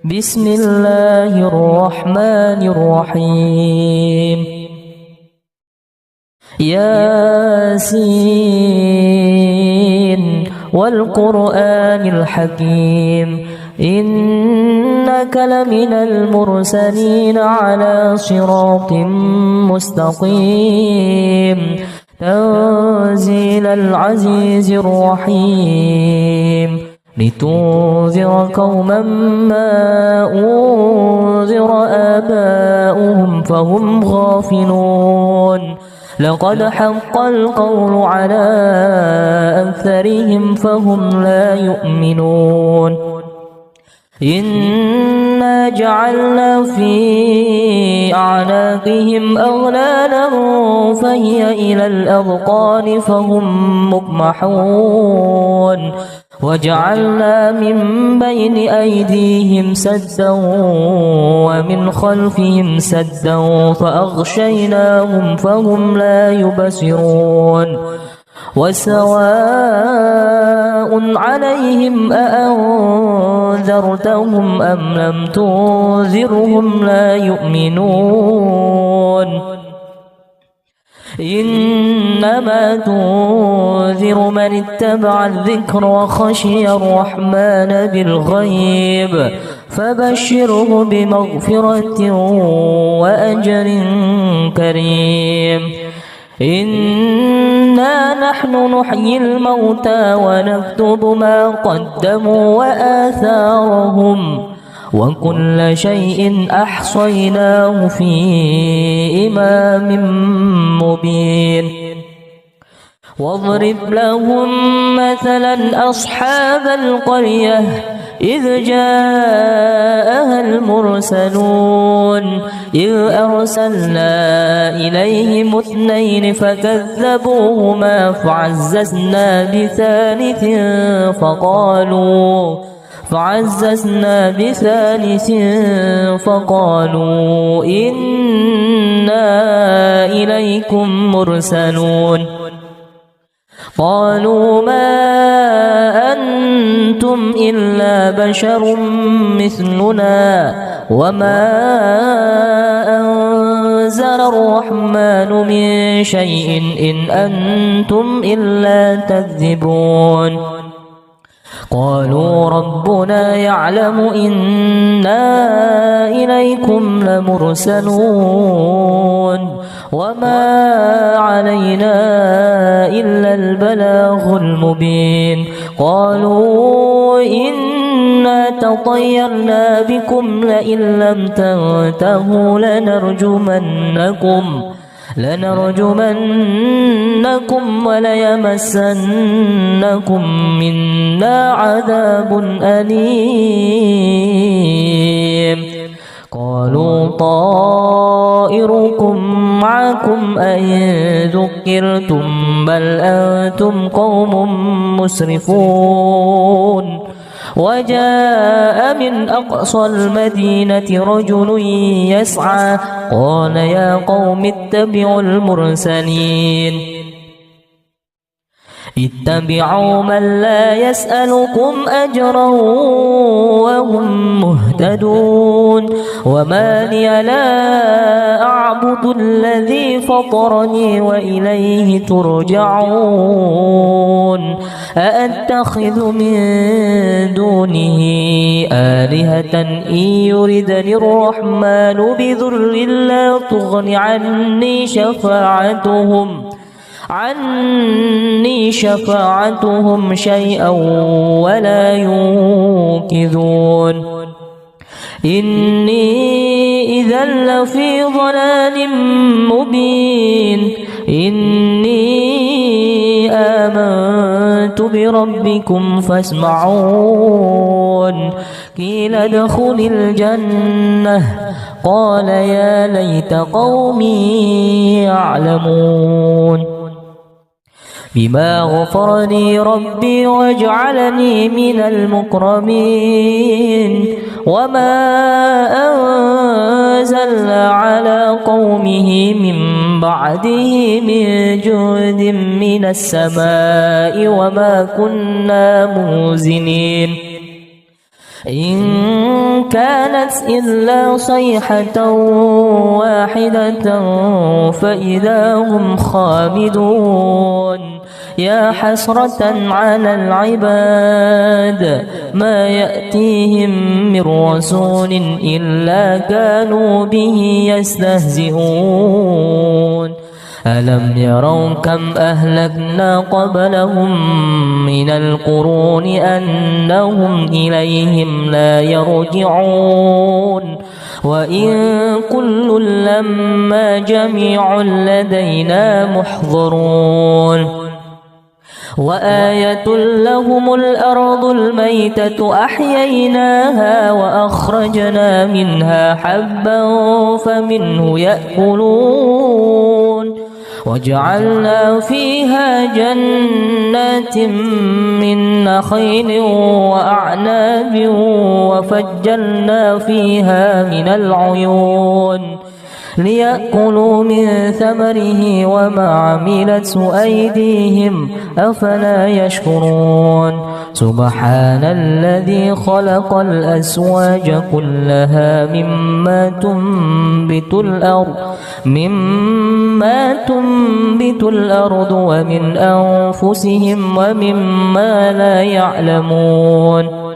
بسم الله الرحمن الرحيم ياسين والقرآن الحكيم إنك لمن المرسلين على صراط مستقيم تنزيل العزيز الرحيم لتنذر قوما ما أنذر آباؤهم فهم غافلون لقد حق القول على أكثرهم فهم لا يؤمنون إنا جعلنا في أعناقهم أغلالا فهي إلى الأذقان فهم مقمحون وجعلنا من بين أيديهم سدا ومن خلفهم سدا فأغشيناهم فهم لا يبصرون وسواء عليهم أأنذرتهم أم لم تنذرهم لا يؤمنون إنما تنذر من اتبع الذكر وخشي الرحمن بالغيب فبشره بمغفرة وأجر كريم إنا نحن نحيي الموتى ونكتب ما قدموا وآثارهم وكل شيء أحصيناه في إمام مبين واضرب لهم مثلا أصحاب القرية إذ جاءها المرسلون إذ أرسلنا إليهم اثنين فكذبوهما فعززنا بثالث فقالوا إنا إليكم مرسلون قالوا ما أنتم إلا بشر مثلنا وما أنزل الرحمن من شيء إن أنتم إلا تكذبون قالوا ربنا يعلم إنا إليكم لمرسلون وما علينا إلا البلاغ المبين قالوا إنا تطيرنا بكم لئن لم تنتهوا لنرجمنكم وليمسنكم منا عذاب أليم قالوا طائركم معكم أئن ذكرتم بل أنتم قوم مسرفون وجاء من أقصى المدينة رجل يسعى قال يا قوم اتبعوا المرسلين اتبعوا من لا يسألكم أجرا وهم مهتدون وما لي لا أعبد الذي فطرني وإليه ترجعون أأتخذ من دونه آلهة إن يردني الرحمن بضر لا تغن عني شفاعتهم شيئا ولا ينقذون إني إذا لفي ضلال مبين إني آمنت بربكم فاسمعون قيل ادخل الجنة قال يا ليت قومي يعلمون بما غفر لي ربي وجعلني من المكرمين وما أنزلنا على قومه من بعده من جند من السماء وما كنا منزلين إن كانت إلا صيحة واحدة فإذا هم خامدون يا حسرة على العباد ما يأتيهم من رسول إلا كانوا به يستهزئون ألم يروا كم أهلكنا قبلهم من القرون أنهم إليهم لا يرجعون وإن كل لما جميع لدينا محضرون وآية لهم الأرض الميتة أحييناها وأخرجنا منها حبا فمنه يأكلون وجعلنا فيها جنات من نخيل وأعناب وفجرنا فيها من العيون ليأكلوا من ثمره وما عملته أيديهم أفلا يشكرون سبحان الذي خلق الأزواج كلها مما تنبت الأرض ومن أنفسهم ومما لا يعلمون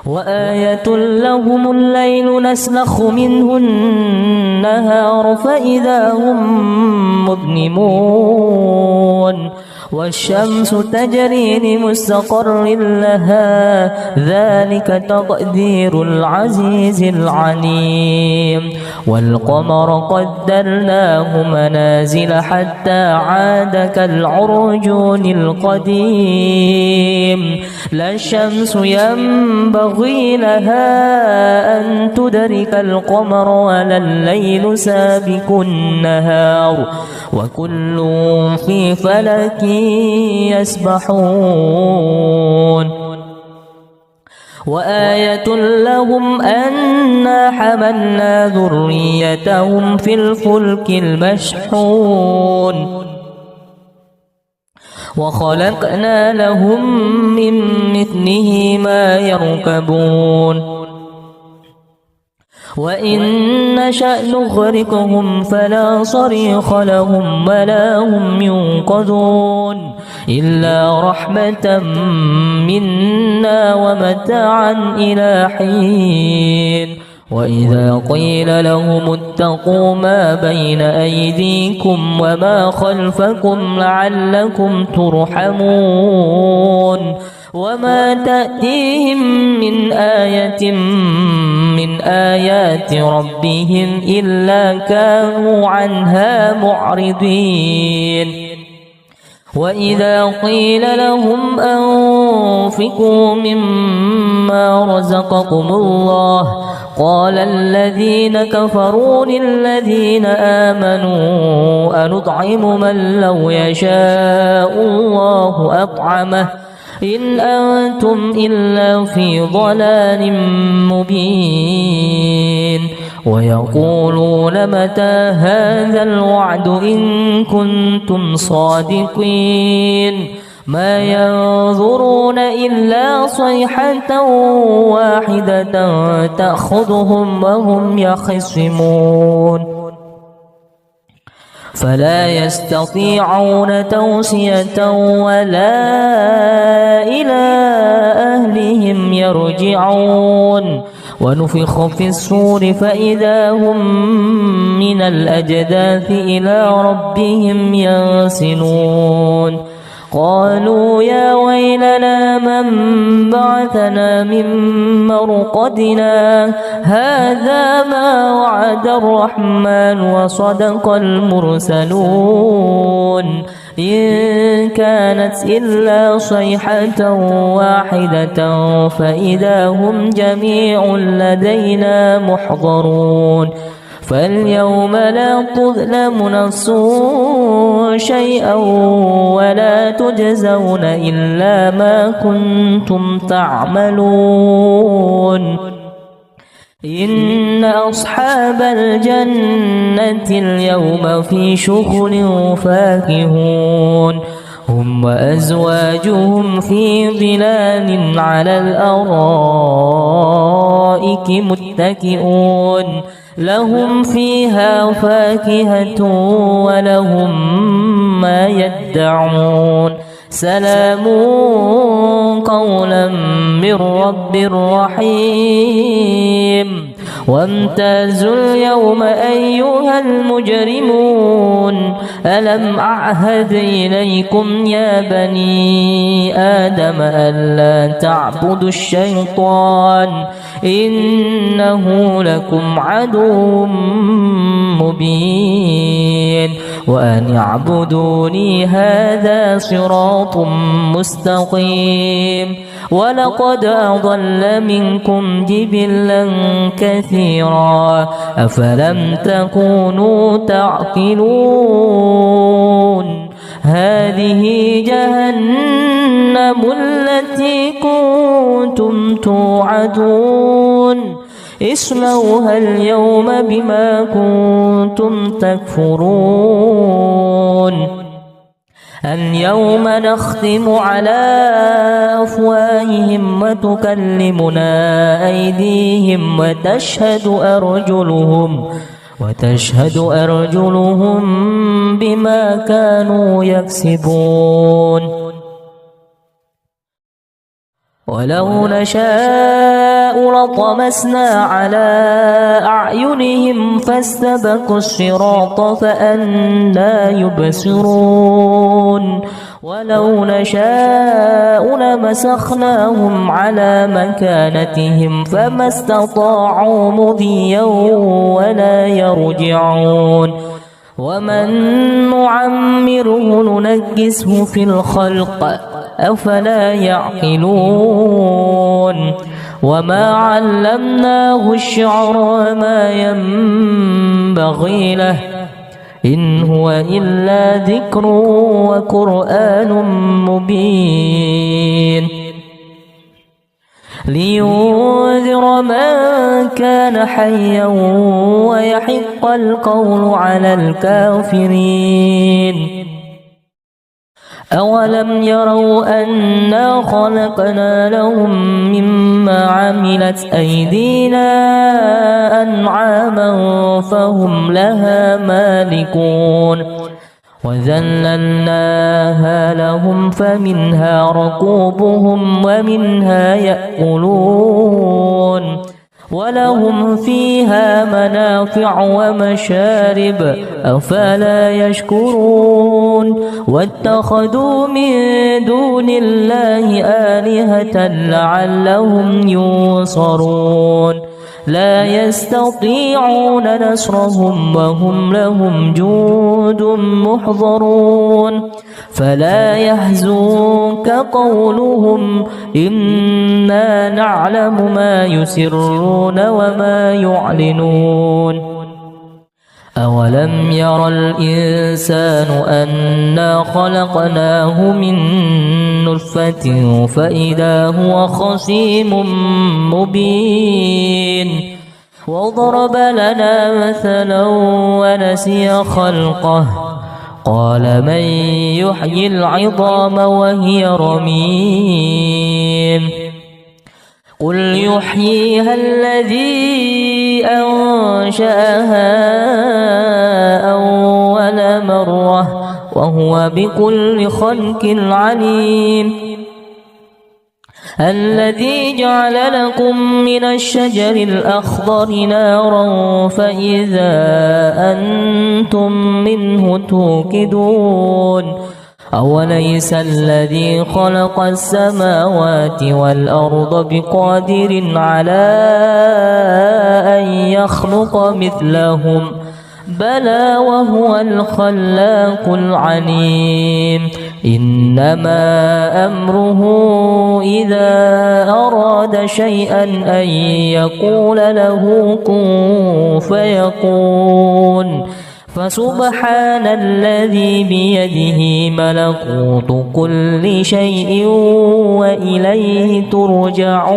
وآية لهم الليل نسلخ منه النهار فإذا هم مظلمون والشمس تجري لمستقر لها ذلك تقدير العزيز العليم والقمر قدرناه منازل حتى عاد كالعرجون القديم لا الشمس ينبغي لها أن تدرك القمر ولا الليل سابق النهار وكل في فلك يسبحون وآية لهم أنا حملنا ذريتهم في الفلك المشحون وخلقنا لهم من مثله ما يركبون وإن نشأ نغرقهم فلا صريخ لهم ولا هم ينقذون إلا رحمة منا ومتاعا إلى حين وإذا قيل لهم اتقوا ما بين أيديكم وما خلفكم لعلكم ترحمون وما تأتيهم من آية من آيات ربهم إلا كانوا عنها معرضين وإذا قيل لهم أنفقوا مما رزقكم الله قال الذين كفروا للذين آمنوا أنطعم من لو يشاء الله أطعمه إن أنتم إلا في ضلال مبين ويقولون متى هذا الوعد إن كنتم صادقين ما ينظرون إلا صيحة واحدة تأخذهم وهم يخصمون فلا يستطيعون توصية ولا إلى أهلهم يرجعون ونفخ في الصور فإذا هم من الأجداث إلى ربهم ينسلون قالوا يا ويلنا من بعثنا من مرقدنا هذا ما وعد الرحمن وصدق المرسلون إن كانت إلا صيحة واحدة فإذا هم جميع لدينا محضرون فاليوم لا تظلم نفس شيئا ولا تجزون إلا ما كنتم تعملون إن أصحاب الجنة اليوم في شغل فاكهون هم وأزواجهم في ظلال على الأرائك متكئون لهم فيها فاكهة ولهم ما يدعون سلام قولا من رب رحيم وامتازوا اليوم أيها المجرمون ألم أعهد إليكم يا بني آدم ألا تعبدوا الشيطان إنه لكم عدو مبين وأن اعبدوني هذا صراط مستقيم ولقد أضل منكم جبلا كثيرا أفلم تكونوا تعقلون هذه جهنم التي كنتم توعدون اصلوها اليوم بما كنتم تكفرون اليوم نختم على أفواههم وتكلمنا أيديهم وتشهد أرجلهم بما كانوا يكسبون ولو نشاء لطمسنا على أعينهم فاستبقوا الصراط فأنى يبصرون ولو نشاء لمسخناهم على مكانتهم فما استطاعوا مضيا ولا يرجعون ومن نعمره ننكسه في الخلق أفلا يعقلون وما علمناه الشعر وما ينبغي له إن هو إلا ذكر وقرآن مبين لينذر من كان حيا ويحق القول على الكافرين أولم يروا أنا خلقنا لهم مما عملت أيدينا أنعاما فهم لها مالكون وذللناها لهم فمنها ركوبهم ومنها يأكلون ولهم فيها منافع ومشارب أفلا يشكرون واتخذوا من دون الله آلهة لعلهم ينصرون لا يستطيعون نصرهم وهم لهم جند محضرون فلا يحزنك قولهم إنا نعلم ما يسرون وما يعلنون أولم ير الإنسان أنا خلقناه من نطفة فإذا هو خصيم مبين وضرب لنا مثلا ونسي خلقه قال من يحيي العظام وهي رميم قل يحييها الذي أنشأها أول مرة وهو بكل خلق عليم الذي جعل لكم من الشجر الأخضر نارا فإذا أنتم منه توقدون أوليس الذي خلق السماوات والأرض بقادر على أن يخلق مثلهم بلى وهو الخلاق العليم إنما أمره إذا أراد شيئا أن يقول له كن فيكون فسبحان الذي بيده ملكوت كل شيء وإليه ترجعون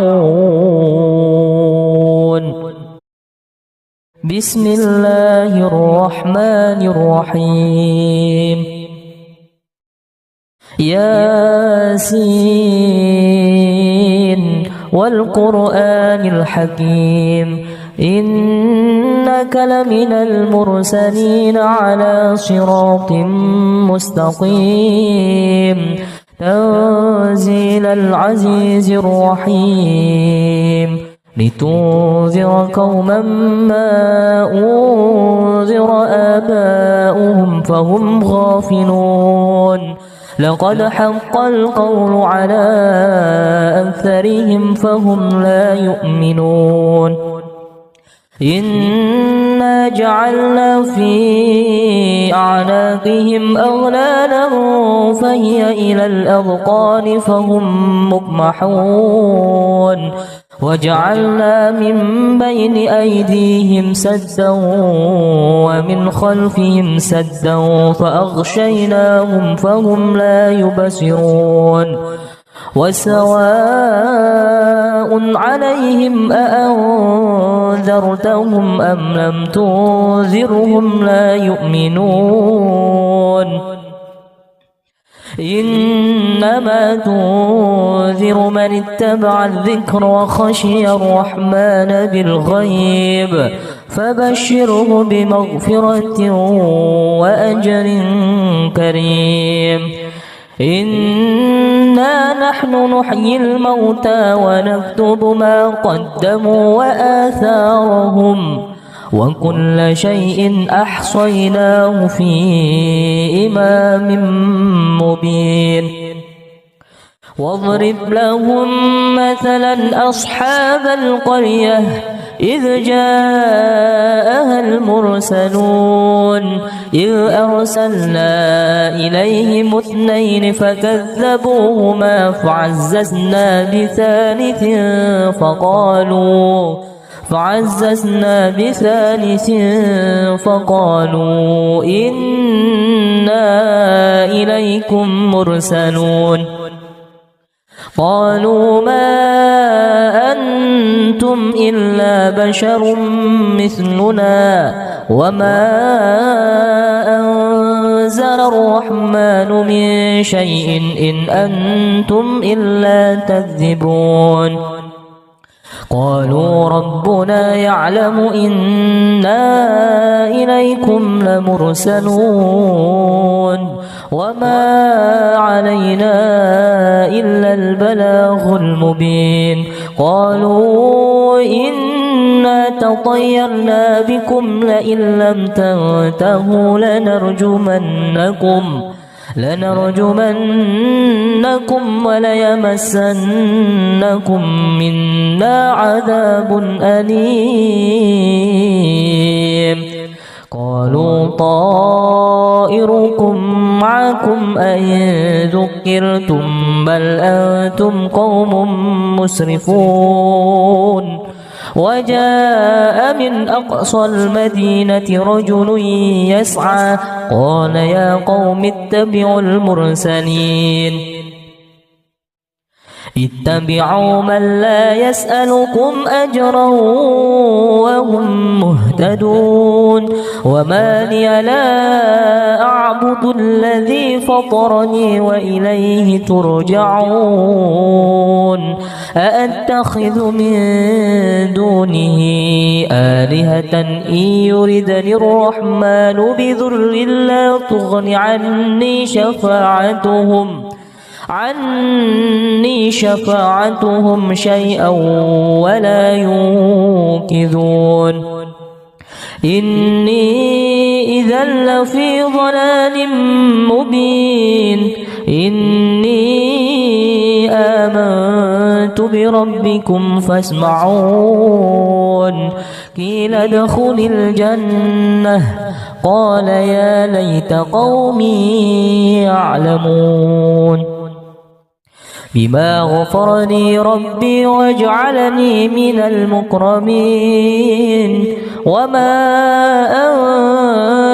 بسم الله الرحمن الرحيم ياسين والقرآن الحكيم إنك لمن المرسلين على صراط مستقيم تنزيل العزيز الرحيم لتنذر قوما ما أنذر آباؤهم فهم غافلون لقد حق القول على أكثرهم فهم لا يؤمنون إنا جعلنا في أعناقهم أغلالا فهي إلى الأذقان فهم مقمحون وجعلنا من بين أيديهم سدا ومن خلفهم سدا فأغشيناهم فهم لا يبصرون وسواء عليهم أأنذرتهم أم لم تنذرهم لا يؤمنون إنما تنذر من اتبع الذكر وخشي الرحمن بالغيب فبشره بمغفرة وأجر كريم إنا نحن نحيي الموتى ونكتب ما قدموا وآثارهم وكل شيء أحصيناه في إمام مبين واضرب لهم مثلا أصحاب القرية إذ جاءها المرسلون إذ أرسلنا إليهم اثنين فكذبوهما فعززنا بثالث فقالوا إنا إليكم مرسلون قالوا ما أنتم إلا بشر مثلنا وما أنزل الرحمن من شيء إن أنتم إلا تكذبون قالوا ربنا يعلم إنا إليكم لمرسلون وما علينا إلا البلاغ المبين قالوا إنا تطيرنا بكم لئن لم تنتهوا لنرجمنكم وليمسنكم منا عذاب أليم قالوا طائركم معكم أئن ذكرتم بل أنتم قوم مسرفون وجاء من أقصى المدينة رجل يسعى قال يا قوم اتبعوا المرسلين اتبعوا من لا يسألكم أجرا وهم مهتدون وما لي لا أعبد الذي فطرني وإليه ترجعون أأتخذ من دونه آلهة إن يردني الرحمن بضر لا تغن عني شفاعتهم شيئا ولا ينقذون إني إذا لفي ضلال مبين إني آمنت بربكم فاسمعون قيل ادخل الجنة قال يا ليت قومي يعلمون بما غفر لي ربي وجعلني من المكرمين وما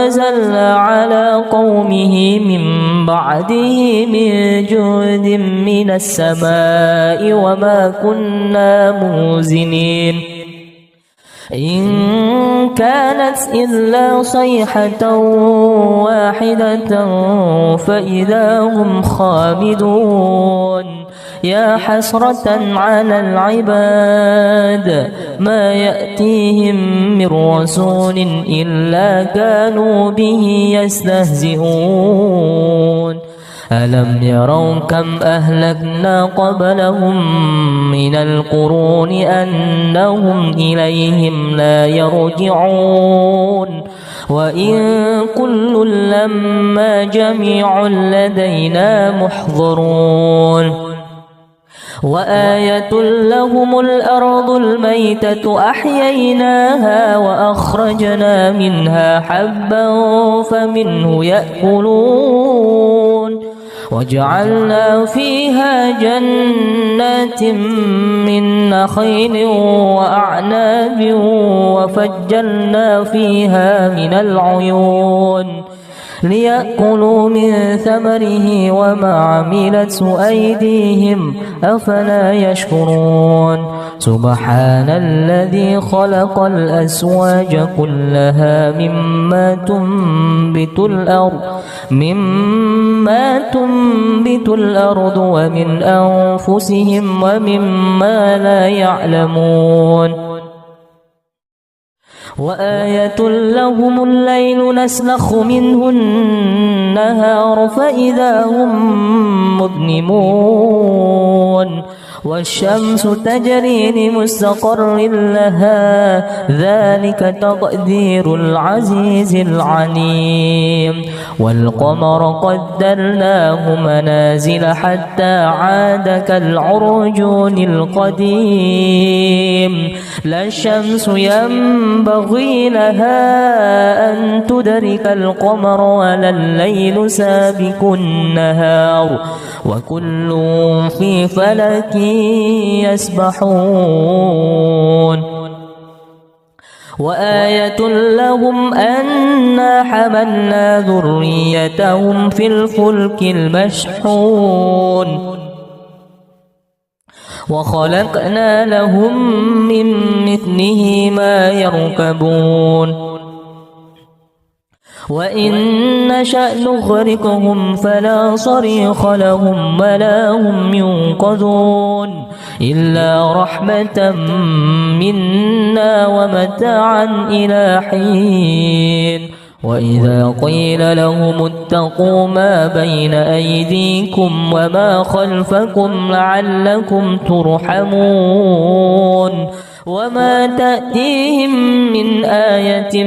أنزلنا على قومه من بعده من جند من السماء وما كنا منزلين إن كانت إلا صيحة واحدة فإذا هم خامدون يا حسرة على العباد ما يأتيهم من رسول إلا كانوا به يستهزئون ألم يروا كم أهلكنا قبلهم من القرون أنهم إليهم لا يرجعون وإن كل لما جميع لدينا محضرون وآية لهم الأرض الميتة أحييناها وأخرجنا منها حبا فمنه يأكلون وجعلنا فيها جنات من نخيل وأعناب وفجرنا فيها من العيون ليأكلوا من ثمره وما عملته أيديهم أفلا يشكرون سبحان الذي خلق الأزواج كلها مما تنبت الأرض ومن أنفسهم ومما لا يعلمون وآية لهم الليل نسلخ منه النهار فإذا هم مظلمون والشمس تجري لمستقر لها ذلك تقدير العزيز العليم والقمر قدرناه منازل حتى عاد كالعرجون القديم لا الشمس ينبغي لها أن تدرك القمر ولا الليل سابق النهار وكل في فلك يسبحون وآية لهم أنا حملنا ذريتهم في الفلك المشحون وخلقنا لهم من مثله ما يركبون وإن نشأ نغرقهم فلا صريخ لهم ولا هم ينقذون إلا رحمة منا ومتاعا إلى حين وإذا قيل لهم اتقوا ما بين أيديكم وما خلفكم لعلكم ترحمون وما تأتيهم من آية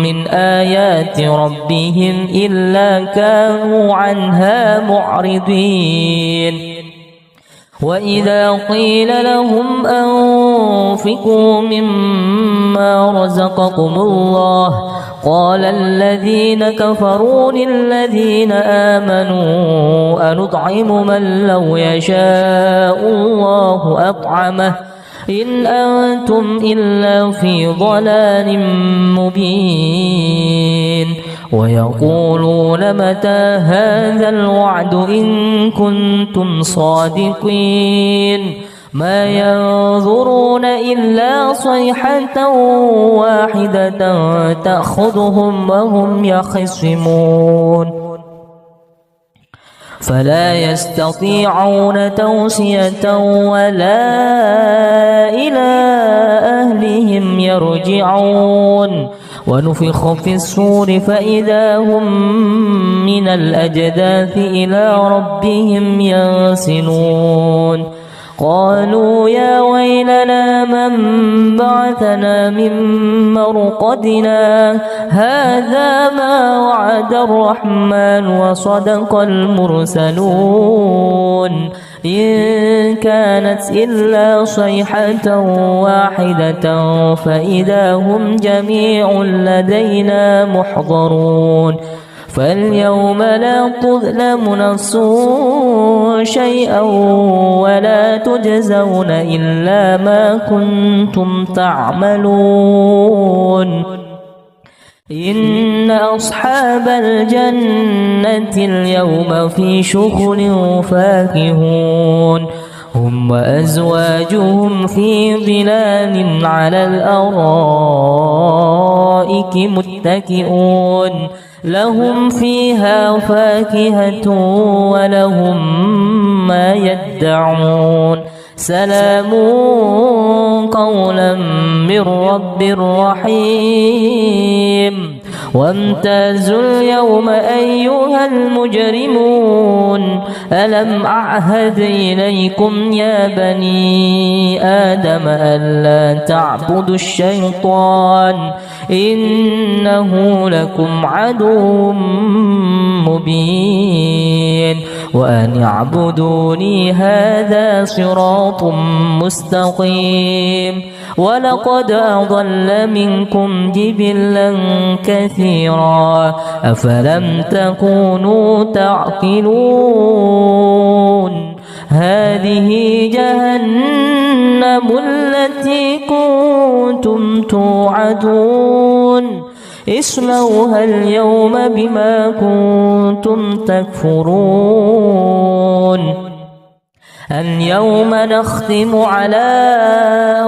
من آيات ربهم إلا كانوا عنها معرضين وإذا قيل لهم أنفقوا مما رزقكم الله قال الذين كفروا للذين آمنوا أنطعم من لو يشاء الله أطعمه إن أنتم إلا في ضلال مبين ويقولون متى هذا الوعد إن كنتم صادقين ما ينظرون إلا صيحة واحدة تأخذهم وهم يخصمون فلا يستطيعون توصية ولا إلى أهلهم يرجعون ونفخ في الصور فإذا هم من الأجداث إلى ربهم ينسلون قالوا يا ويلنا من بعثنا من مرقدنا هذا ما وعد الرحمن وصدق المرسلون إن كانت إلا صيحة واحدة فإذا هم جميع لدينا محضرون فاليوم لا تظلم نفس شيئا ولا تجزون إلا ما كنتم تعملون إن أصحاب الجنة اليوم في شغل فاكهون هم وأزواجهم في ظلال على الأرائك متكئون لهم فيها فاكهة ولهم ما يدعون سلام قولا من رب رحيم وامتازوا اليوم أيها المجرمون ألم أعهد إليكم يا بني آدم ألا تعبدوا الشيطان إنه لكم عدو مبين وأن اعبدوني هذا صراط مستقيم ولقد أضل منكم جبلا كثيرا أفلم تكونوا تعقلون هذه جهنم التي كنتم توعدون اصلوها اليوم بما كنتم تكفرون اليوم نختم على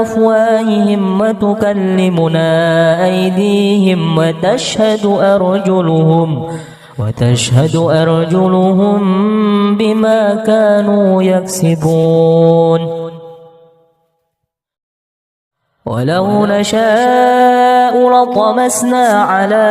أفواههم وتكلمنا أيديهم وتشهد أرجلهم بما كانوا يكسبون ولو نشاء لطمسنا على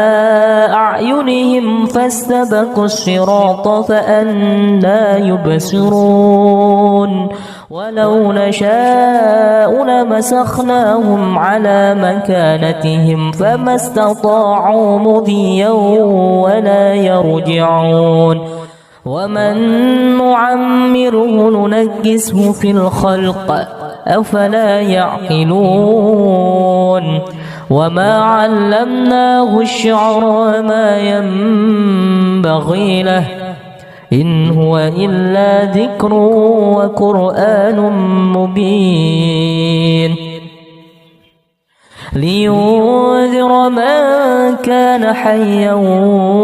أعينهم فاستبقوا الصراط فأنى يبصرون ولو نشاء لمسخناهم على مكانتهم فما استطاعوا مضيا ولا يرجعون ومن نعمره ننكسه في الخلق أفلا يعقلون وما علمناه الشعر وما ينبغي له إن هو إلا ذكر وقرآن مبين لينذر من كان حيا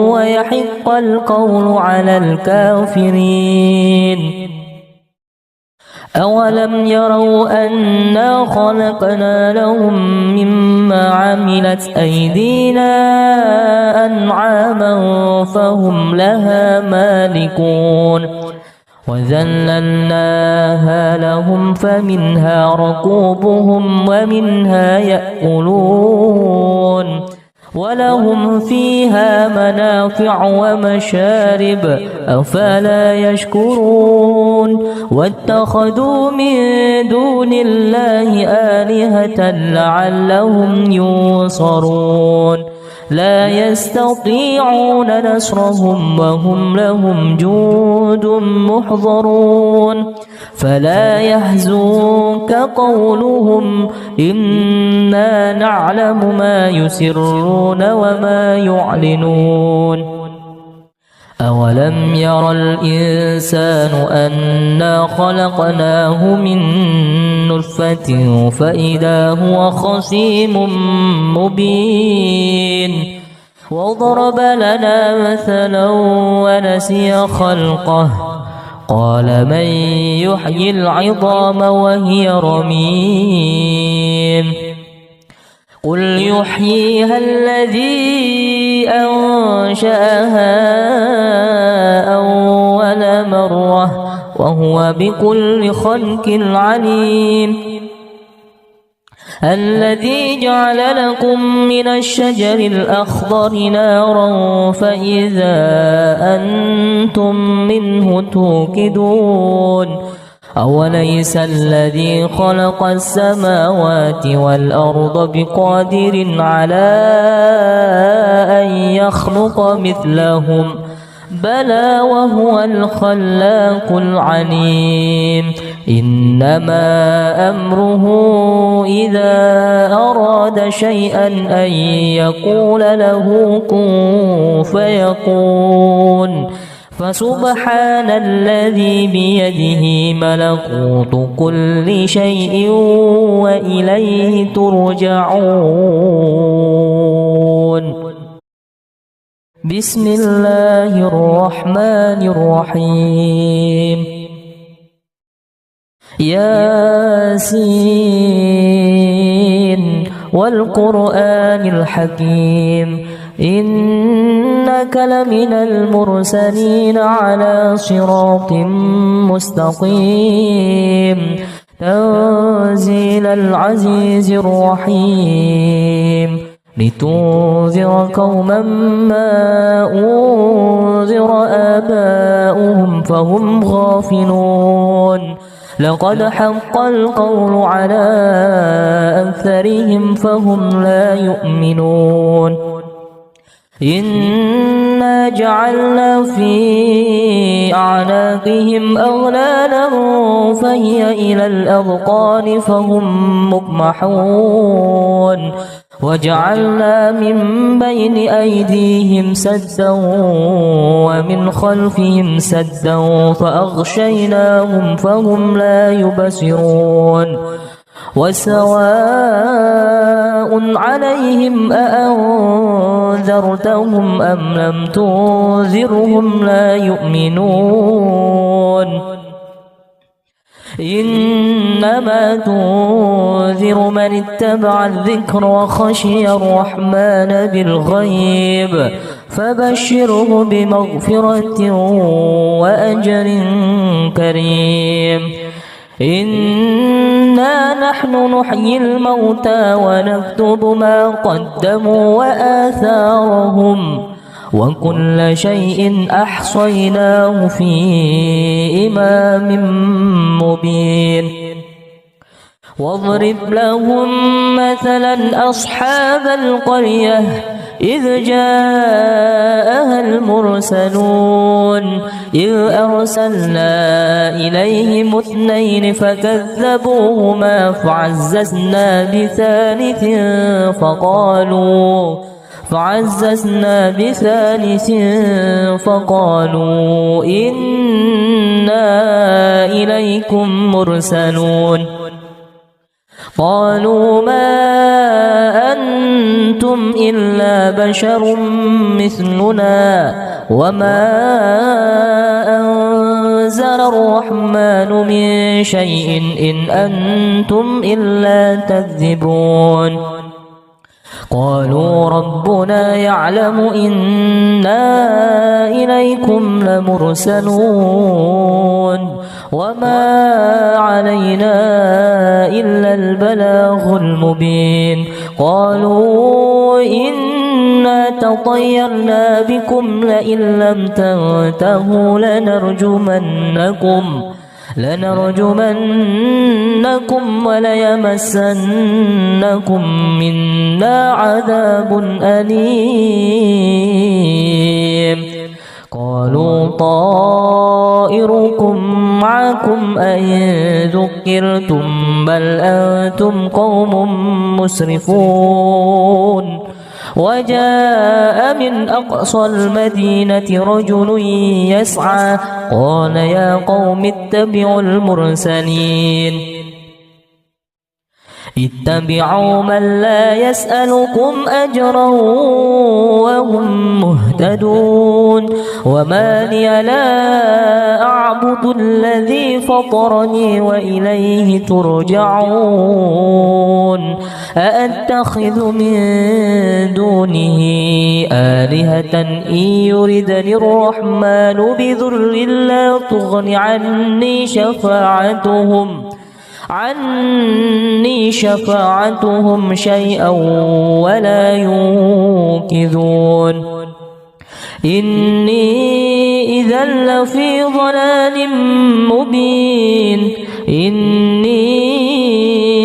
ويحق القول على الكافرين أولم يروا أنا خلقنا لهم مما عملت أيدينا أنعاما فهم لها مالكون وذللناها لهم فمنها ركوبهم ومنها يأكلون ولهم فيها منافع ومشارب أفلا يشكرون واتخذوا من دون الله آلهة لعلهم ينصرون لا يستطيعون نصرهم وهم لهم جند محضرون فلا يحزنك قولهم إنا نعلم ما يسرون وما يعلنون أولم ير الإنسان أنا خلقناه من نطفة فإذا هو خصيم مبين وضرب لنا مثلا ونسي خلقه قال من يحيي العظام وهي رميم قل يحييها الذي أنشأها أول مرة وهو بكل خلق عليم الذي جعل لكم من الشجر الأخضر نارا فإذا أنتم منه توقدون أوليس الذي خلق السماوات والأرض بقادر على أن يخلق مثلهم بلى وهو الخلاق العليم إنما أمره إذا أراد شيئا أن يقول له كن فيكون فسبحان الذي بيده ملكوت كل شيء وإليه ترجعون بسم الله الرحمن الرحيم ياسين والقرآن الحكيم إنك لمن المرسلين على صراط مستقيم تنزيل العزيز الرحيم لتنذر قوما ما أنذر آباؤهم فهم غافلون لقد حق القول على أكثرهم فهم لا يؤمنون إنا جعلنا في أعناقهم أغلالا فهي إلى الأذقان فهم مقمحون وجعلنا من بين أيديهم سدا ومن خلفهم سدا فأغشيناهم فهم لا يبصرون وسواء عليهم أأنذرتهم أم لم تنذرهم لا يؤمنون إنما تنذر من اتبع الذكر وخشي الرحمن بالغيب فبشره بمغفرة وأجر كريم إنا نحن نحيي الموتى ونكتب ما قدموا وآثارهم وكل شيء أحصيناه في إمام مبين واضرب لهم مثلا أصحاب القرية إذ جاءها المرسلون إذ أرسلنا إليهم اثنين فكذبوهما فعززنا بثالث فقالوا إنا إليكم مرسلون قالوا ما أنتم إلا بشر مثلنا وما أنزل الرحمن من شيء إن أنتم إلا تكذبون قالوا ربنا يعلم إنا إليكم لمرسلون وما علينا إلا البلاغ المبين قالوا إنا تطيرنا بكم لئن لم تنتهوا لنرجمنكم وليمسنكم منا عذاب أليم قالوا طائركم معكم أئن ذكرتم بل أنتم قوم مسرفون وجاء من أقصى المدينة رجل يسعى قال يا قوم اتبعوا المرسلين اتبعوا من لا يسألكم أجرا وهم مهتدون وما لي لا أعبد الذي فطرني وإليه ترجعون أأتخذ من دونه آلهة إن يردني الرحمن بضر لا تغن عني شفاعتهم شيئا ولا ينقذون إني إذا لفي ضلال مبين إني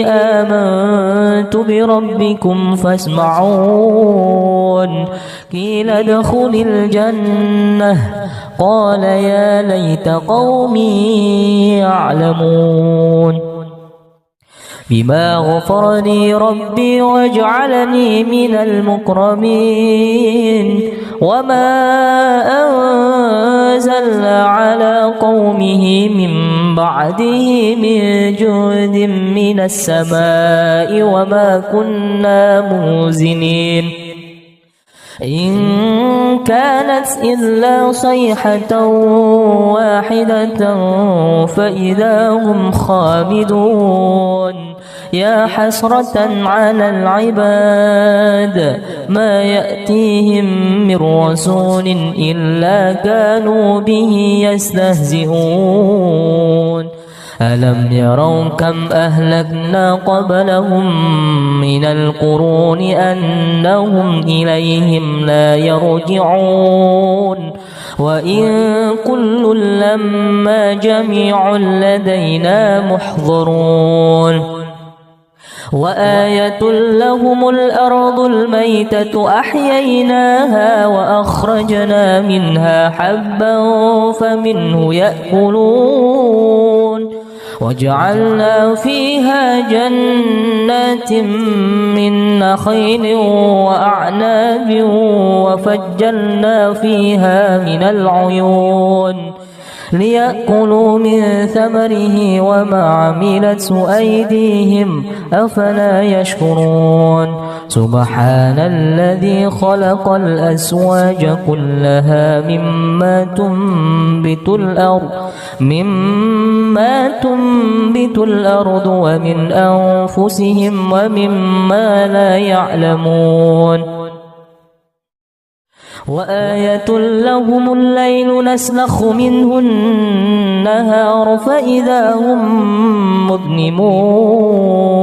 آمنت بربكم فاسمعون قيل ادخل الجنة قال يا ليت قومي يعلمون بما غفر لي ربي وجعلني من المكرمين وما أنزلنا على قومه من بعده من جند من السماء وما كنا منزلين إن كانت إلا صيحة واحدة فإذا هم خامدون يا حسرة على العباد ما يأتيهم من رسول إلا كانوا به يستهزئون ألم يروا كم أهلكنا قبلهم من القرون أنهم إليهم لا يرجعون وإن كل لما جميع لدينا محضرون وآية لهم الأرض الميتة أحييناها وأخرجنا منها حبا فمنه يأكلون وجعلنا فيها جنات من نخيل وأعناب وفجرنا فيها من العيون ليأكلوا من ثمره وما عملته أيديهم أفلا يشكرون سبحان الذي خلق الأزواج كلها مما تنبت الأرض ومن أنفسهم ومما لا يعلمون وآية لهم الليل نسلخ منه النهار فإذا هم مظلمون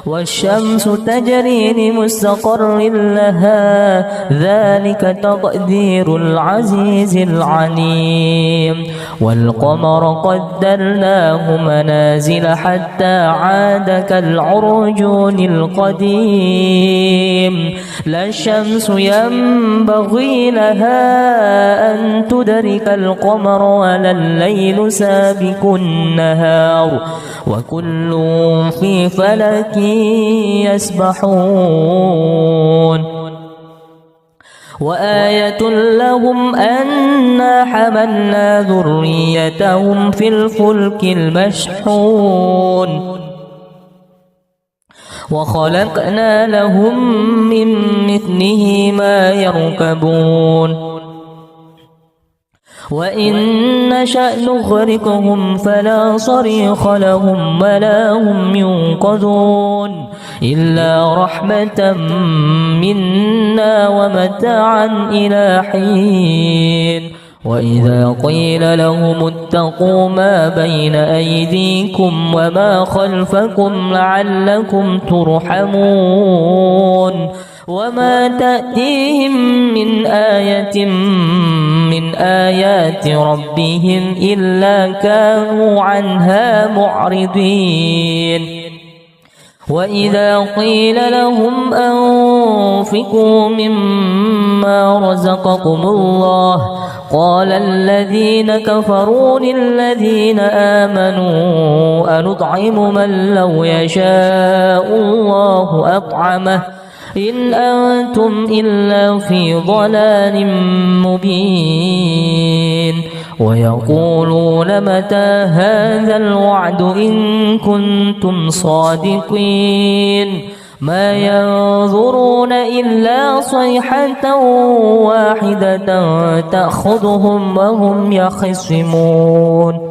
والشمس تجري لمستقر لها ذلك تقدير العزيز العليم والقمر قدرناه منازل حتى عاد كالعرجون القديم لا الشمس ينبغي لها أن تدرك القمر ولا الليل سابق النهار وكل في فلك يسبحون وآية لهم أنا حملنا ذريتهم في الفلك المشحون وخلقنا لهم من مثله ما يركبون وإن نشأ نغرقهم فلا صريخ لهم ولا هم ينقذون إلا رحمة منا ومتاعا إلى حين وإذا قيل لهم اتقوا ما بين أيديكم وما خلفكم لعلكم ترحمون وما تأتيهم من آية من آيات ربهم إلا كانوا عنها معرضين وإذا قيل لهم أنفقوا مما رزقكم الله قال الذين كفروا للذين آمنوا أنطعم من لو يشاء الله أطعمه إن أنتم إلا في ضلال مبين ويقولون متى هذا الوعد إن كنتم صادقين ما ينظرون إلا صيحة واحدة تأخذهم وهم يخصمون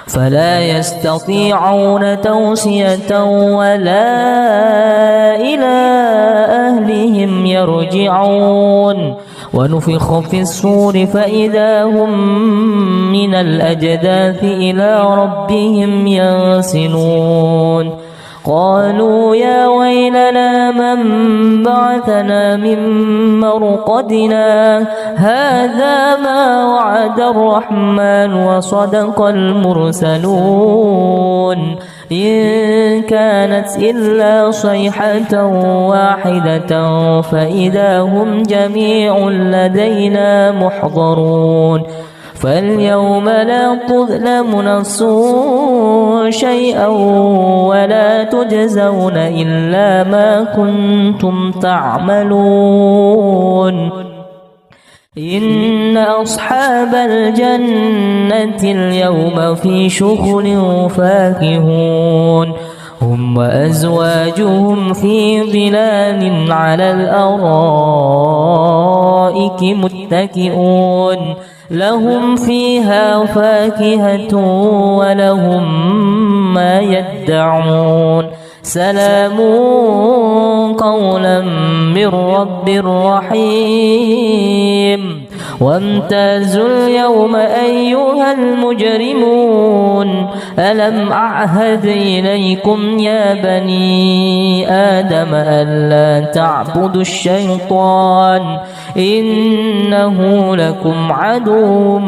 فلا يستطيعون توصية ولا إلى أهلهم يرجعون ونفخ في الصور فإذا هم من الأجداث إلى ربهم ينسلون قالوا يا ويلنا من بعثنا من مرقدنا هذا ما وعد الرحمن وصدق المرسلون إن كانت إلا صيحة واحدة فإذا هم جميع لدينا محضرون فاليوم لا تظلم نفس شيئا ولا تجزون إلا ما كنتم تعملون إن أصحاب الجنة اليوم في شغل فاكهون هم وأزواجهم في ظلال على الأرائك متكئون لهم فيها فاكهة ولهم ما يدعون سلام قولا من رب رحيم وامتازوا اليوم أيها المجرمون ألم أعهد إليكم يا بني آدم ألا تعبدوا الشيطان إنه لكم عدو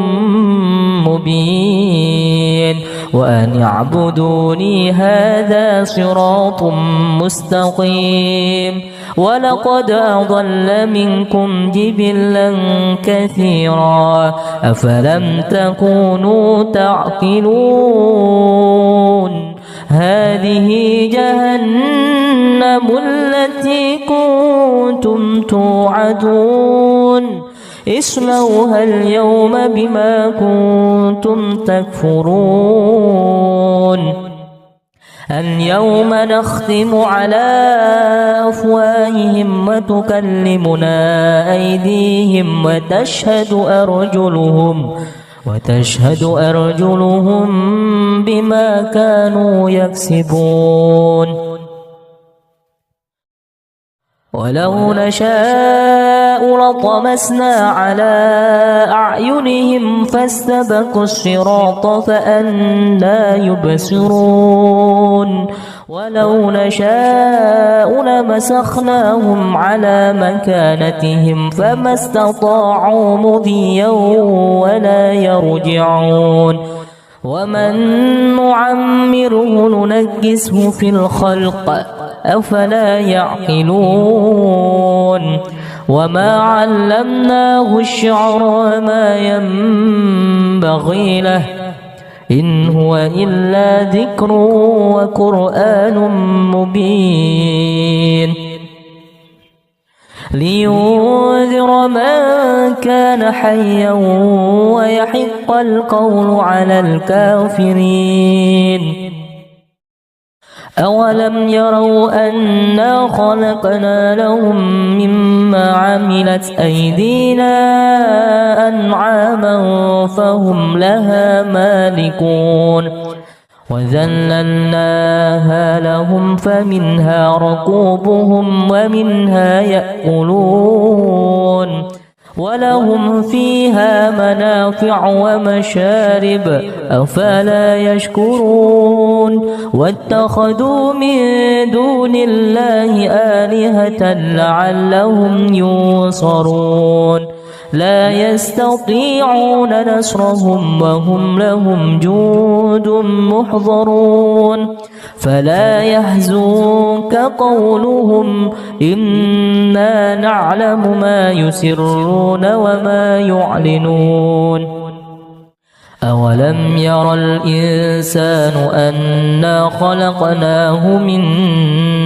مبين وأن اعبدوني هذا صراط مستقيم ولقد أضل منكم جبلا كثيرا أفلم تكونوا تعقلون هذه جهنم التي كنتم توعدون اصلوها اليوم بما كنتم تكفرون اليوم نختم على أفواههم وتكلمنا أيديهم وتشهد أرجلهم بما كانوا يكسبون ولو نشاء لطمسنا على أعينهم فاستبقوا الصراط فأنى يبصرون ولو نشاء لمسخناهم على مكانتهم فما استطاعوا مضيا ولا يرجعون ومن نعمره ننكسه في الخلق أفلا يعقلون وما علمناه الشعر وما ينبغي له إن هو إلا ذكر وقرآن مبين لينذر من كان حيا ويحق القول على الكافرين أولم يروا أنا خلقنا لهم مما عملت أيدينا أنعاما فهم لها مالكون وذللناها لهم فمنها ركوبهم ومنها يأكلون ولهم فيها منافع ومشارب أفلا يشكرون واتخذوا من دون الله آلهة لعلهم ينصرون لا يستطيعون نصرهم وهم لهم جند محضرون فلا يحزنك قولهم إنا نعلم ما يسرون وما يعلنون أولم ير الإنسان أنا خلقناه من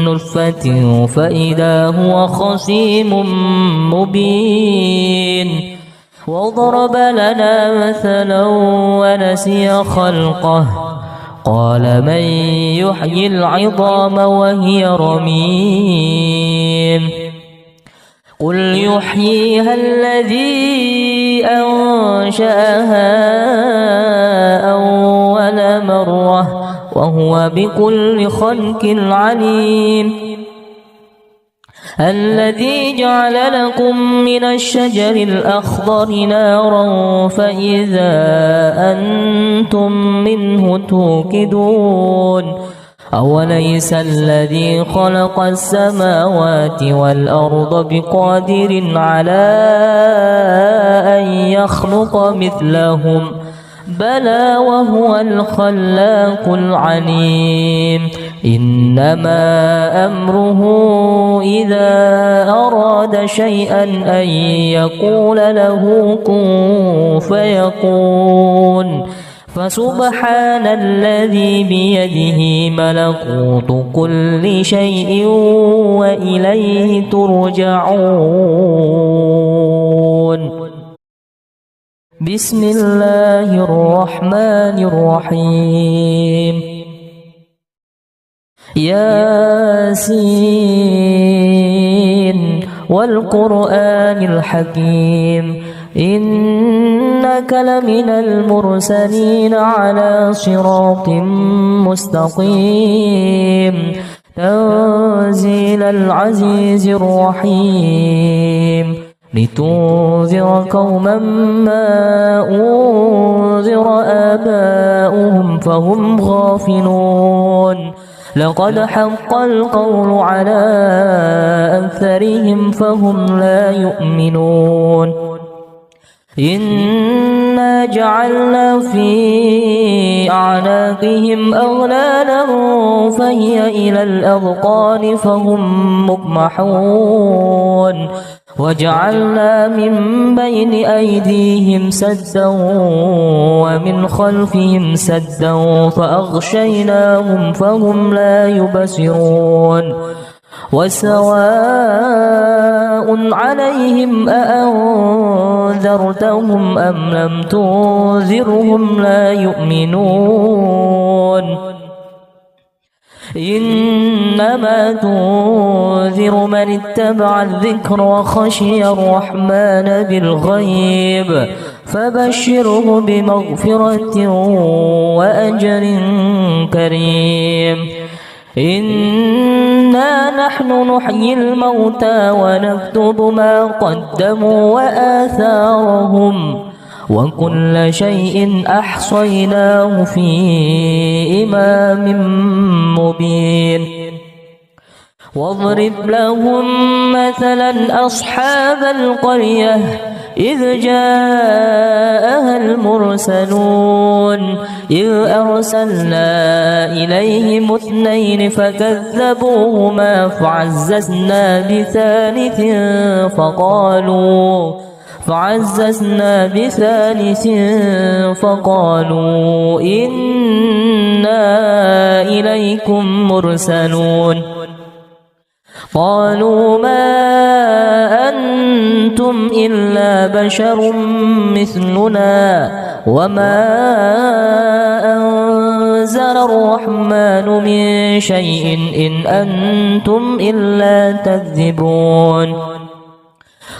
نطفة فإذا هو خصيم مبين وضرب لنا مثلا ونسي خلقه قال من يحيي العظام وهي رميم قل يحييها الذي أنشأها أول مرة وهو بكل خلق عليم الذي جعل لكم من الشجر الأخضر نارا فإذا أنتم منه توقدون أوليس الذي خلق السماوات والأرض بقادر على أن يخلق مثلهم بلى وهو الخلاق العليم إنما أمره إذا أراد شيئا أن يقول له كن فيكون فسبحان الذي بيده ملكوت كل شيء وإليه ترجعون بسم الله الرحمن الرحيم ياسين والقرآن الحكيم إنك لمن المرسلين على صراط مستقيم تنزيل العزيز الرحيم لتنذر قوما ما أنذر آباؤهم فهم غافلون لقد حق القول على أكثرهم فهم لا يؤمنون إنا جعلنا في أعناقهم أغلالا فهي إلى الأذقان فهم مقمحون وجعلنا من بين أيديهم سدا ومن خلفهم سدا فأغشيناهم فهم لا يبصرون وسواء عليهم أأنذرتهم أم لم تنذرهم لا يؤمنون إنما تنذر من اتبع الذكر وخشي الرحمن بالغيب فبشره بمغفرة وأجر كريم إنا نحن نحيي الموتى ونكتب ما قدموا وآثارهم وكل شيء أحصيناه في إمام مبين واضرب لهم مثلا أصحاب القرية إذ جاءها المرسلون إذ أرسلنا إليهم اثنين فكذبوهما فعززنا بثالث فقالوا إنا إليكم مرسلون قالوا ما أنتم إلا بشر مثلنا وما أنزل الرحمن من شيء إن أنتم إلا تكذبون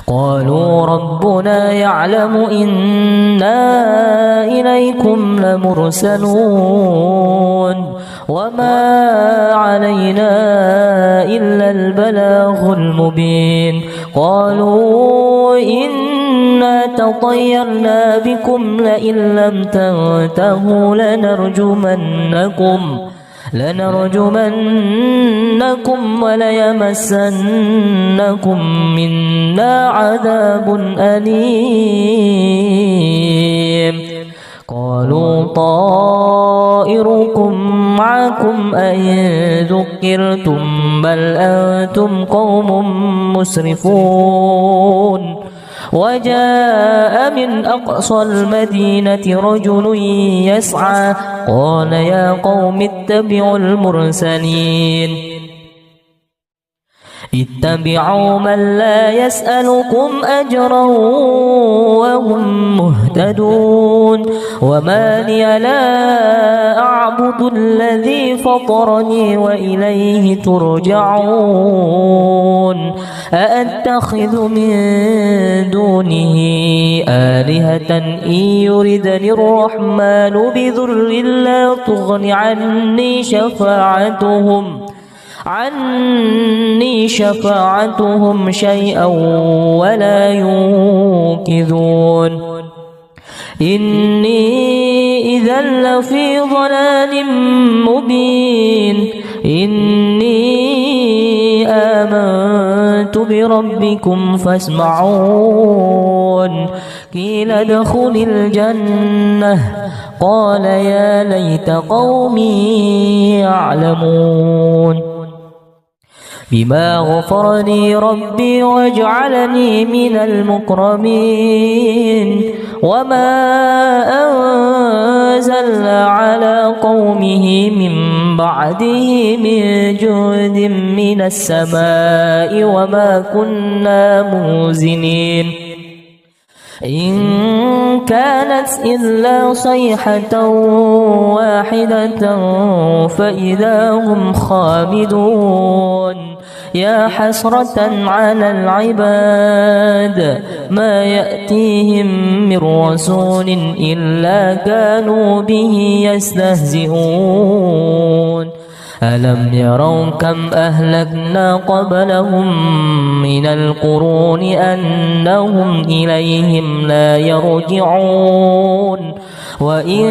قالوا ربنا يعلم إنا إليكم لمرسلون وما علينا إلا البلاغ المبين قالوا إنا تطيرنا بكم لئن لم تنتهوا لنرجمنكم وليمسنكم منا عذاب أليم قالوا طائركم معكم أئن ذكرتم بل أنتم قوم مسرفون وجاء من أقصى المدينة رجل يسعى قال يا قوم اتبعوا المرسلين اتبعوا من لا يسألكم أجرا وهم مهتدون وما لي لا أعبد الذي فطرني وإليه ترجعون أأتخذ من دونه آلهة إن يردني الرحمن بضر لا تغن عني شفاعتهم شيئا ولا ينقذون إني إذا لفي ضلال مبين إني آمنت بربكم فاسمعون قيل ادخل الجنة قال يا ليت قومي يعلمون بما غفرني ربي واجعلني من المكرمين وما أنزلنا على قومه من بعده من جند من السماء وما كنا منزلين إن كانت إلا صيحة واحدة فإذا هم خامدون يا حسرة على العباد ما يأتيهم من رسول إلا كانوا به يستهزئون ألم يروا كم أهلكنا قبلهم من القرون أنهم إليهم لا يرجعون وإن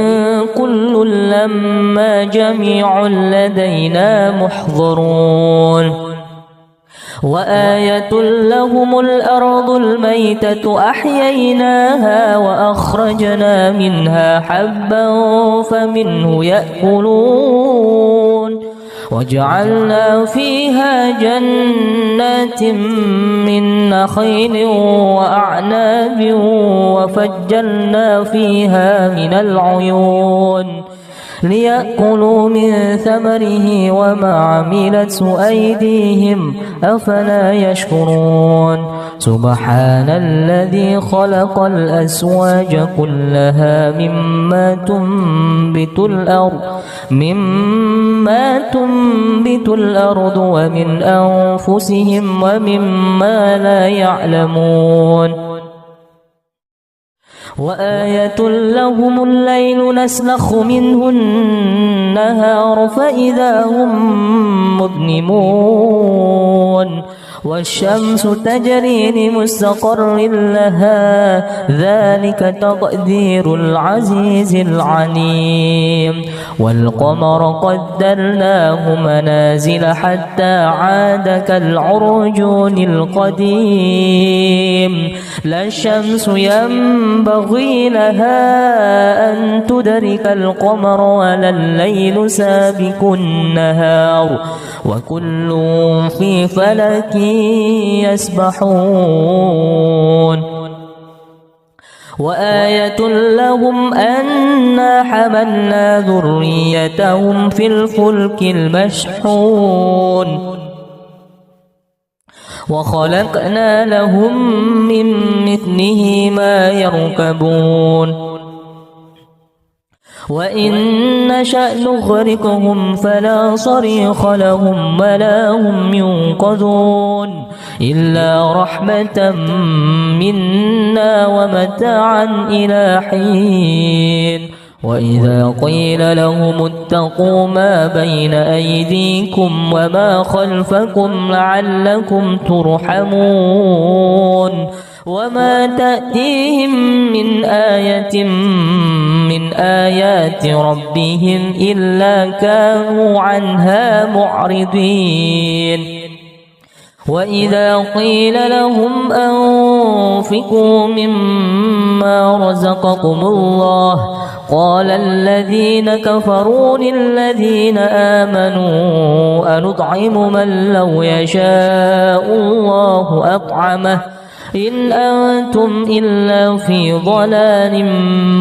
كل لما جميع لدينا محضرون وآية لهم الأرض الميتة أحييناها وأخرجنا منها حبا فمنه يأكلون وجعلنا فيها جنات من نخيل وأعناب وفجرنا فيها من العيون ليأكلوا من ثمره وما عملته أيديهم أفلا يشكرون سبحان الذي خلق الأزواج كلها مما تنبت الأرض ومن أنفسهم ومما لا يعلمون وآية لهم الليل نسلخ منه النهار فإذا هم مظلمون والشمس تجري لمستقر لها ذلك تقدير العزيز العليم والقمر قدرناه منازل حتى عاد كالعرجون القديم لا الشمس ينبغي لها أن تدرك القمر ولا الليل سابق النهار وكل في فلك يسبحون وآية لهم أنا حملنا ذريتهم في الفلك المشحون وخلقنا لهم من مثله ما يركبون وإن نشأ نغرقهم فلا صريخ لهم ولا هم ينقذون إلا رحمة منا ومتاعا إلى حين وإذا قيل لهم اتقوا ما بين أيديكم وما خلفكم لعلكم ترحمون وما تأتيهم من آية من آيات ربهم إلا كانوا عنها معرضين وإذا قيل لهم أنفقوا مما رزقكم الله قال الذين كفروا للذين آمنوا أنطعم من لو يشاء الله أطعمه إن أنتم إلا في ضلال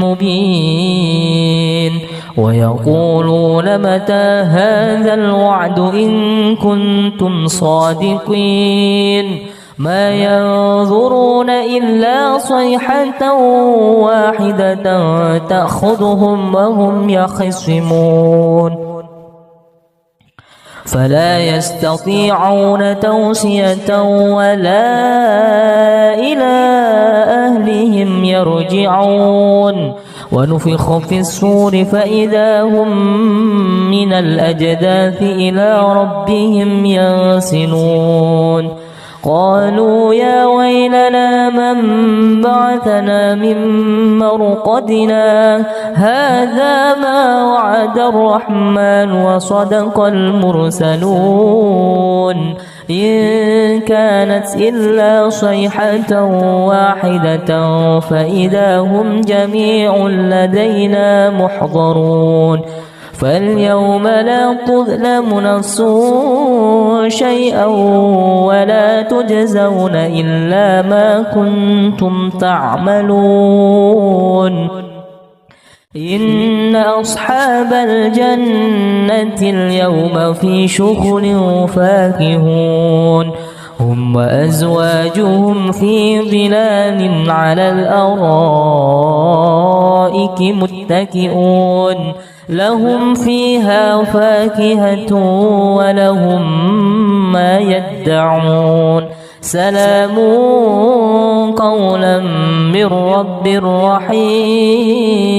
مبين ويقولون متى هذا الوعد إن كنتم صادقين ما ينظرون إلا صيحة واحدة تأخذهم وهم يخصمون فلا يستطيعون توصية ولا إلى أهلهم يرجعون ونفخ في الصور فإذا هم من الأجداث إلى ربهم ينسلون قالوا يا ويلنا من بعثنا من مرقدنا هذا ما وعد الرحمن وصدق المرسلون إن كانت إلا صيحة واحدة فإذا هم جميع لدينا محضرون فاليوم لا تظلم نفس شيئا ولا تجزون إلا ما كنتم تعملون إن أصحاب الجنة اليوم في شغل فاكهون هم وأزواجهم في ظلال على الأرائك متكئون لهم فيها فاكهة ولهم ما يدعون سلام قولا من رب رحيم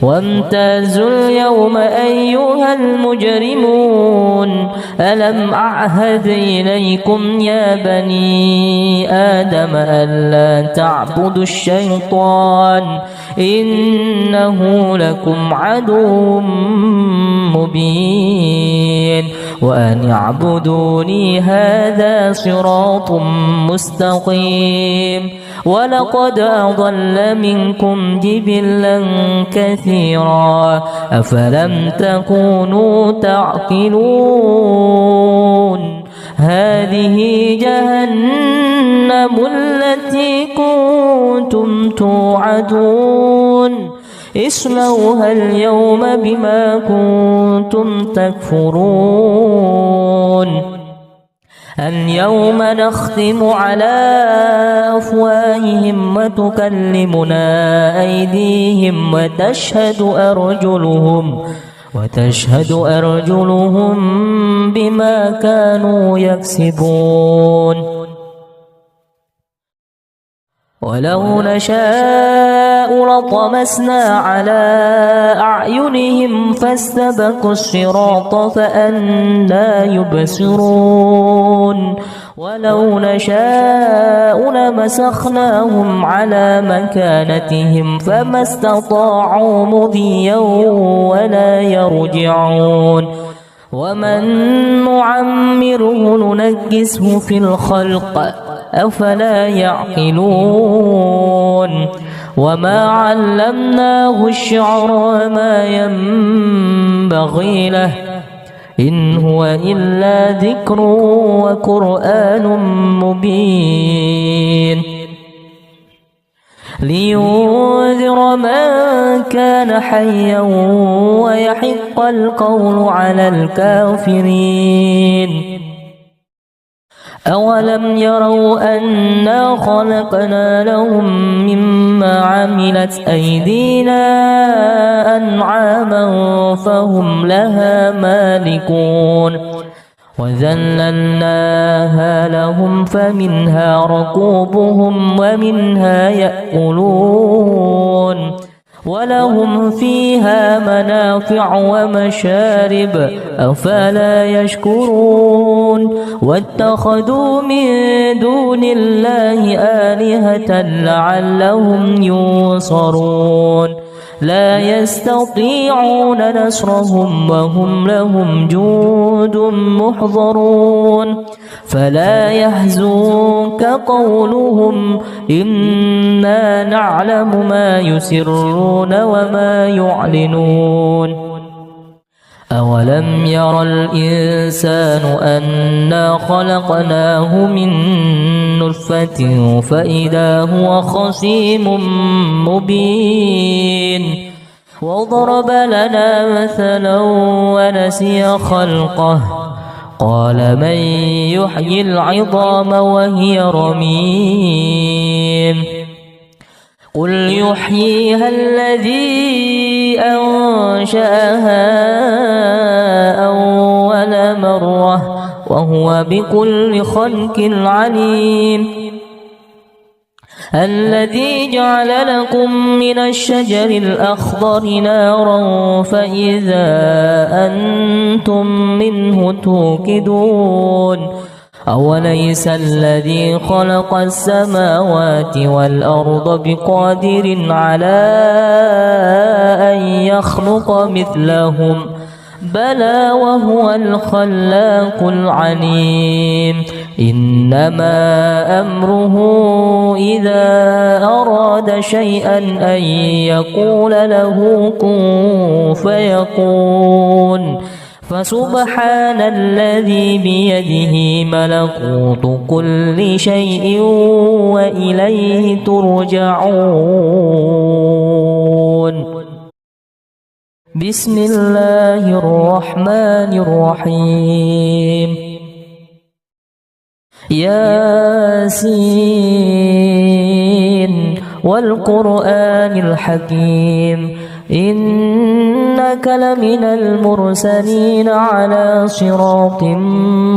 وامتازوا اليوم أيها المجرمون ألم أعهد إليكم يا بني آدم ألا تعبدوا الشيطان إنه لكم عدو مبين وأن اعبدوني هذا صراط مستقيم ولقد أضل منكم جبلا كثيرا أفلم تكونوا تعقلون هذه جهنم التي كنتم توعدون اصلوها اليوم بما كنتم تكفرون اليوم نختم على أفواههم وتكلمنا أيديهم وتشهد أرجلهم بما كانوا يكسبون ولو نشاء لطمسنا على أعينهم فاستبقوا الصراط فأنى يبصرون ولو نشاء لمسخناهم على مكانتهم فما استطاعوا مضيا ولا يرجعون ومن نعمره ننكسه في الخلق أفلا يعقلون وما علمناه الشعر وما ينبغي له إن هو إلا ذكر وقرآن مبين لينذر من كان حيا ويحق القول على الكافرين أولم يروا أنا خلقنا لهم مما عملت أيدينا أنعاما فهم لها مالكون وذللناها لهم فمنها ركوبهم ومنها يأكلون ولهم فيها منافع ومشارب أفلا يشكرون واتخذوا من دون الله آلهة لعلهم ينصرون لا يستطيعون نصرهم وهم لهم جند محضرون فلا يحزنك قولهم إنا نعلم ما يسرون وما يعلنون أولم ير الإنسان أنا خلقناه من نطفة فإذا هو خصيم مبين وضرب لنا مثلا ونسي خلقه قال من يحيي العظام وهي رميم قل يحييها الذي أنشأها أول مرة وهو بكل خلق عليم الذي جعل لكم من الشجر الأخضر نارا فإذا أنتم منه توقدون أوليس الذي خلق السماوات والأرض بقادر على أن يخلق مثلهم بلى وهو الخلاق العليم إنما أمره إذا أراد شيئا أن يقول له كن فيكون فسبحان الذي بيده ملكوت كل شيء وإليه ترجعون بسم الله الرحمن الرحيم ياسين والقرآن الحكيم إنك لمن المرسلين على صراط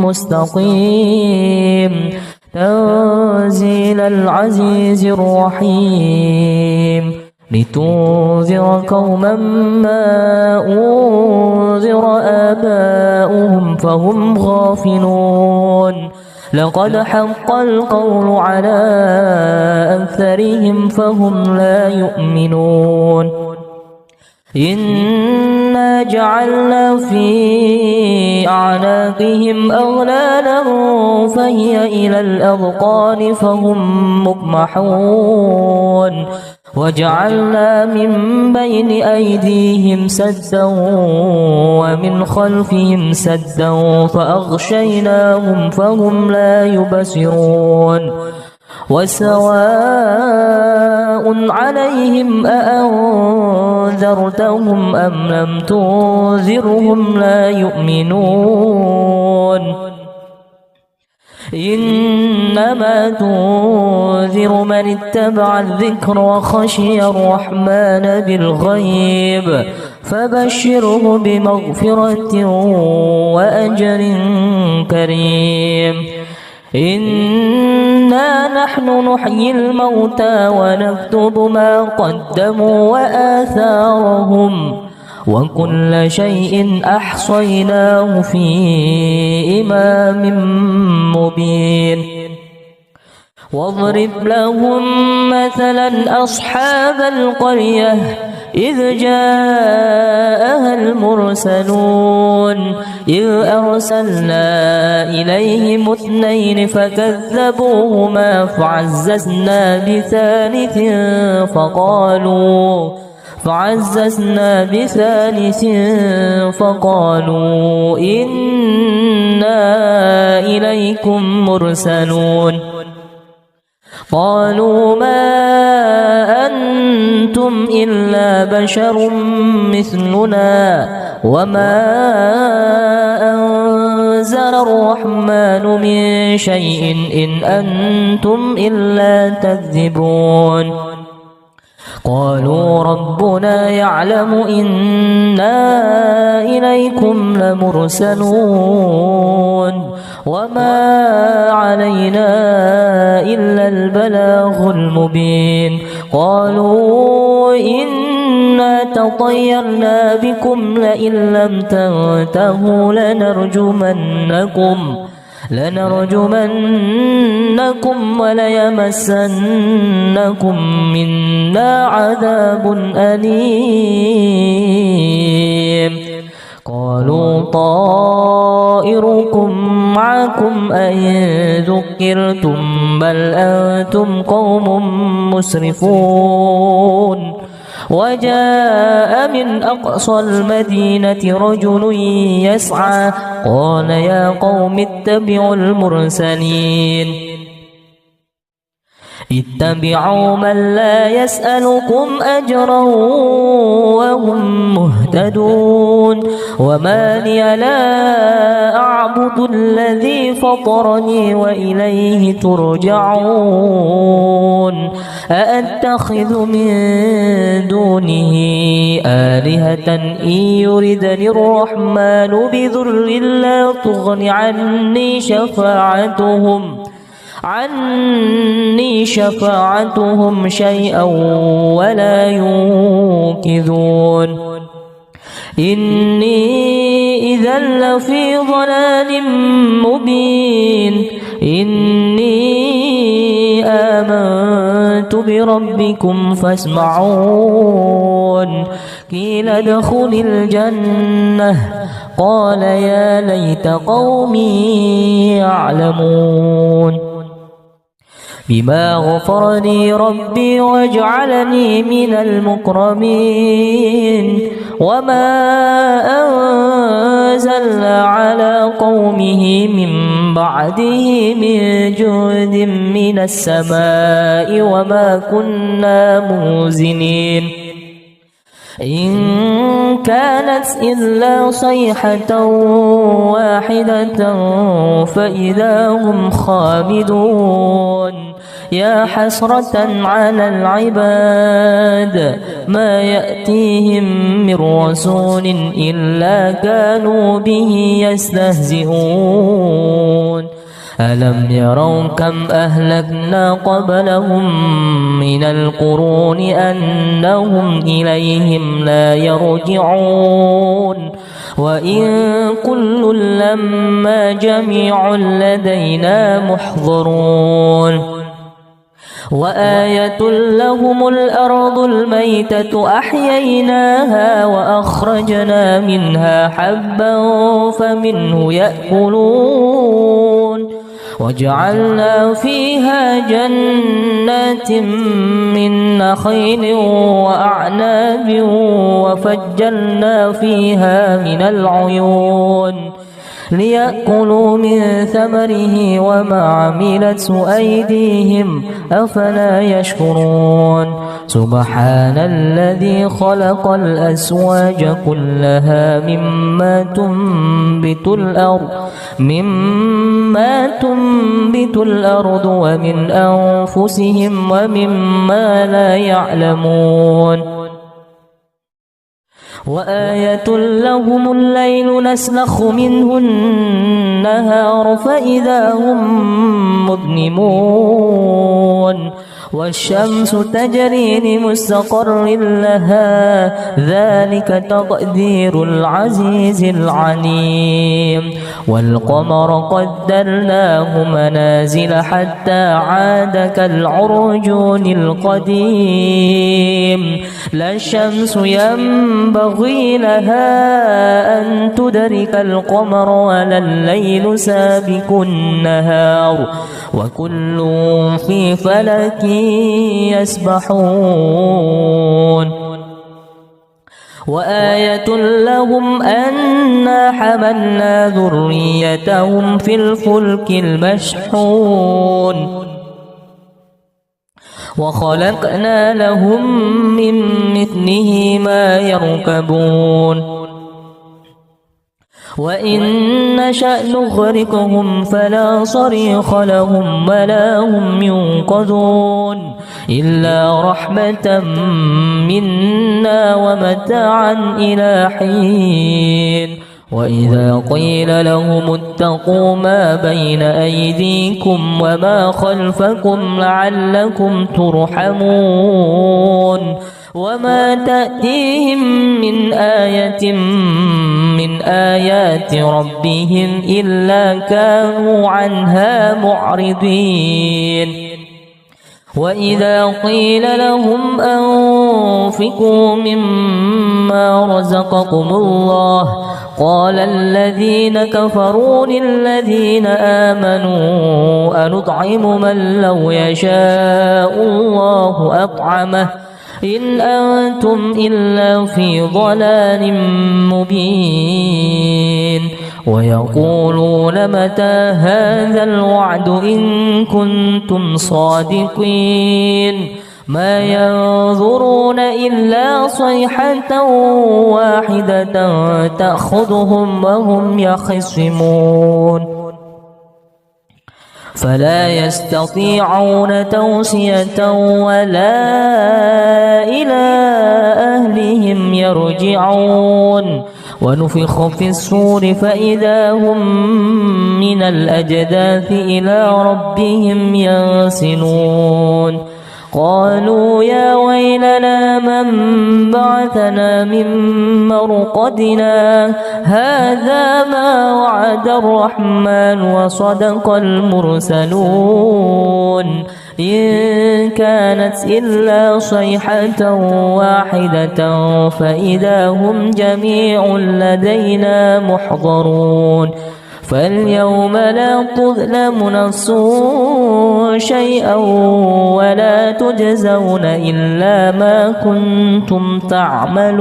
مستقيم تنزيل العزيز الرحيم لتنذر قوما ما أنذر آباؤهم فهم غافلون لقد حق القول على أكثرهم فهم لا يؤمنون إنا جعلنا في أعناقهم أغلالا فهي إلى الأذقان فهم مقمحون وجعلنا من بين أيديهم سدا ومن خلفهم سدا فأغشيناهم فهم لا يبصرون وسواء عليهم أأنذرتهم أم لم تنذرهم لا يؤمنون إنما تنذر من اتبع الذكر وخشي الرحمن بالغيب فبشره بمغفرة وأجر كريم إنا نحن نحيي الموتى ونكتب ما قدموا وآثارهم وكل شيء أحصيناه في إمام مبين واضرب لهم مثلا أصحاب القرية إذ جاءها المرسلون إذ أرسلنا إليهم اثنين فكذبوهما فعززنا بثالث فقالوا إنا إليكم مرسلون قالوا ما أنتم إلا بشر مثلنا وما أنزل الرحمن من شيء إن أنتم إلا تكذبون قالوا ربنا يعلم إنا إليكم لمرسلون وما علينا إلا البلاغ المبين قالوا إنا تطيرنا بكم لئن لم تنتهوا لنرجمنكم وليمسنكم منا عذاب أليم قالوا طائركم معكم أئن ذكرتم بل أنتم قوم مسرفون وجاء من أقصى المدينة رجل يسعى قال يا قوم اتبعوا المرسلين اتبعوا من لا يسألكم أجرا وهم مهتدون وما لي لا أعبد الذي فطرني وإليه ترجعون أأتخذ من دونه آلهة إن يردني الرحمن بضر لا تغن عني شفاعتهم شيئا ولا ينقذون إني إذا لفي ضلال مبين إني آمنت بربكم فاسمعون قيل ادخل الجنة قال يا ليت قومي يعلمون بما غفر لي ربي وجعلني من المكرمين وما أنزلنا على قومه من بعده من جند من السماء وما كنا منزلين إن كانت إلا صيحة واحدة فإذا هم خامدون يا حسرة على العباد ما يأتيهم من رسول إلا كانوا به يستهزئون ألم يروا كم أهلكنا قبلهم من القرون أنهم إليهم لا يرجعون وإن كل لما جميع لدينا محضرون وآية لهم الأرض الميتة أحييناها وأخرجنا منها حبا فمنه يأكلون وجعلنا فيها جنات من نخيل وأعناب وفجرنا فيها من العيون ليأكلوا من ثمره وما عملته أيديهم أفلا يشكرون سبحان الذي خلق الأزواج كلها مما تنبت الأرض ومن أنفسهم ومما لا يعلمون وآية لهم الليل نسلخ منه النهار فإذا هم مظلمون والشمس تجري لمستقر لها ذلك تقدير العزيز العليم والقمر قدرناه منازل حتى عاد كالعرجون القديم لا الشمس ينبغي لها أن تدرك القمر ولا الليل سابق النهار وكل في فلك يسبحون وآية لهم أنا حملنا ذريتهم في الفلك المشحون وخلقنا لهم من مثله ما يركبون وإن نشأ نغرقهم فلا صريخ لهم ولا هم ينقذون إلا رحمة منا ومتاعا إلى حين وإذا قيل لهم اتقوا ما بين أيديكم وما خلفكم لعلكم ترحمون وما تأتيهم من آية من آيات ربهم إلا كانوا عنها معرضين وإذا قيل لهم أنفقوا مما رزقكم الله قال الذين كفروا للذين آمنوا أنطعم من لو يشاء الله أطعمه إن أنتم إلا في ضلال مبين ويقولون متى هذا الوعد إن كنتم صادقين ما ينظرون إلا صيحة واحدة تأخذهم وهم يخصمون فلا يستطيعون توصية ولا إلى أهلهم يرجعون ونفخ في الصور فإذا هم من الأجداث إلى ربهم ينسلون قالوا يا ويلنا من بعثنا من مرقدنا هذا ما وعد الرحمن وصدق المرسلون إن كانت إلا صيحة واحدة فإذا هم جميع لدينا محضرون فاليوم لا تظلم نفس شيئا ولا تجزون إلا ما كنتم تعملون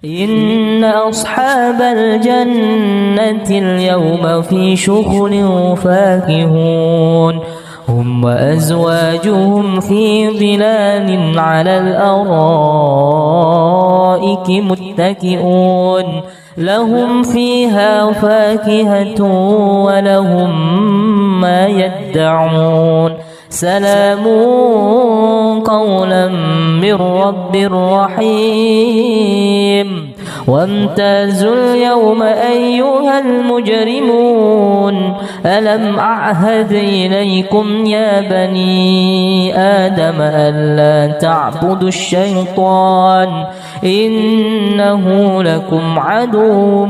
إن أصحاب الجنة اليوم في شغل فاكهون هم وأزواجهم في ظلال على الأرائك متكئون لهم فيها فاكهة ولهم ما يدعون سلام قولا من رب رحيم وامتازوا اليوم أيها المجرمون ألم أعهد إليكم يا بني آدم ألا تعبدوا الشيطان إنه لكم عدو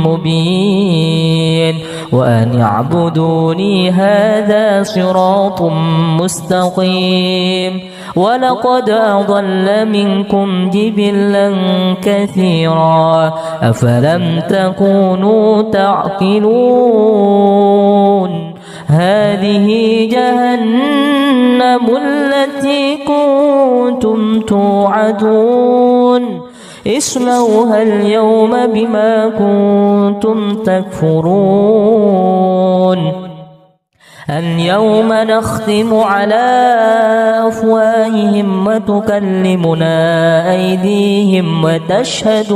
مبين وأن اعبدوني هذا صراط مستقيم ولقد أضل منكم جبلا كثيرا أفلم تكونوا تعقلون هذه جهنم التي كنتم توعدون اصلوها اليوم بما كنتم تكفرون اليوم نختم على أفواههم وتكلمنا أيديهم وتشهد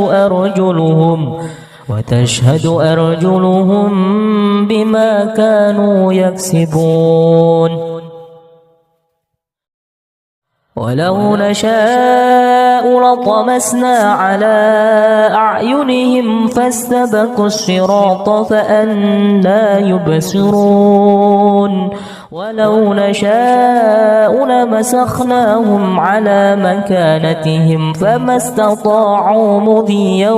أرجلهم بما كانوا يكسبون ولو نشاء لطمسنا على أعينهم فاستبقوا الصراط فأنى يبصرون ولو نشاء لمسخناهم على مكانتهم فما استطاعوا مضيا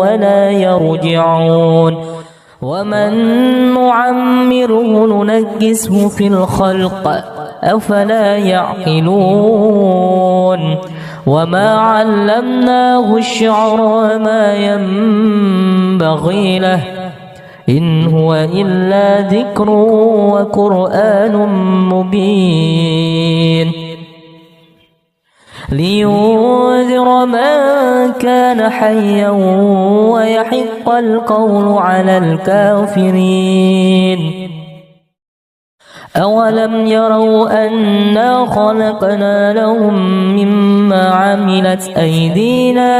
ولا يرجعون ومن نعمره ننكسه في الخلق أفلا يعقلون وما علمناه الشعر وما ينبغي له إن هو إلا ذكر وقرآن مبين لينذر من كان حيا ويحق القول على الكافرين أولم يروا أنا خلقنا لهم مما عملت أيدينا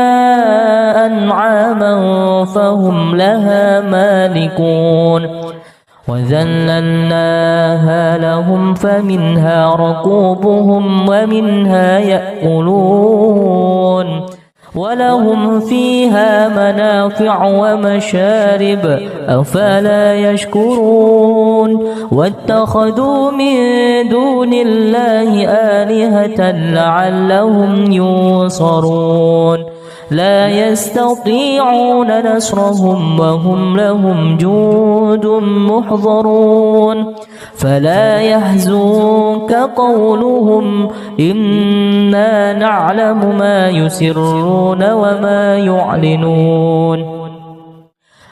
أنعاما فهم لها مالكون وذللناها لهم فمنها ركوبهم ومنها يأكلون ولهم فيها منافع ومشارب أفلا يشكرون واتخذوا من دون الله آلهة لعلهم ينصرون لا يستطيعون نصرهم وهم لهم جند محضرون فلا يحزنك قولهم إنا نعلم ما يسرون وما يعلنون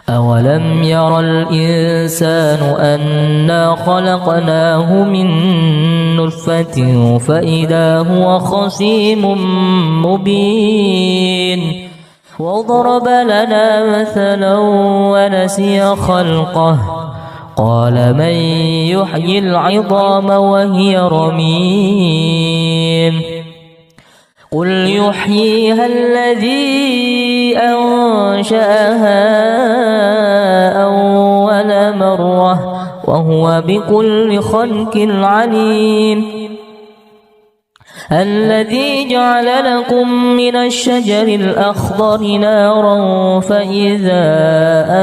أولم ير الإنسان أنا خلقناه من نطفة فإذا هو خصيم مبين وضرب لنا مثلا ونسي خلقه قال من يحيي العظام وهي رميم قل يحييها الذي أنشأها أول مرة وهو بكل خلق عليم الذي جعل لكم من الشجر الأخضر نارا فإذا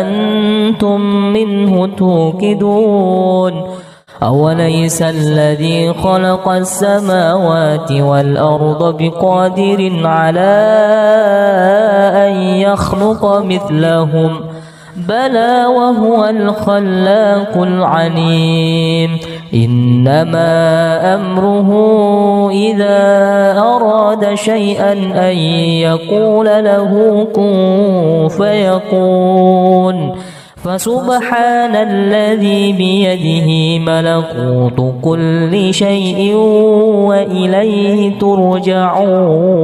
أنتم منه توقدون أوليس الذي خلق السماوات والأرض بقادر على أن يخلق مثلهم بلى وهو الخلاق العليم إنما أمره إذا أراد شيئا أن يقول له كن فيكون فسبحان الذي بيده ملكوت كل شيء وإليه ترجعون.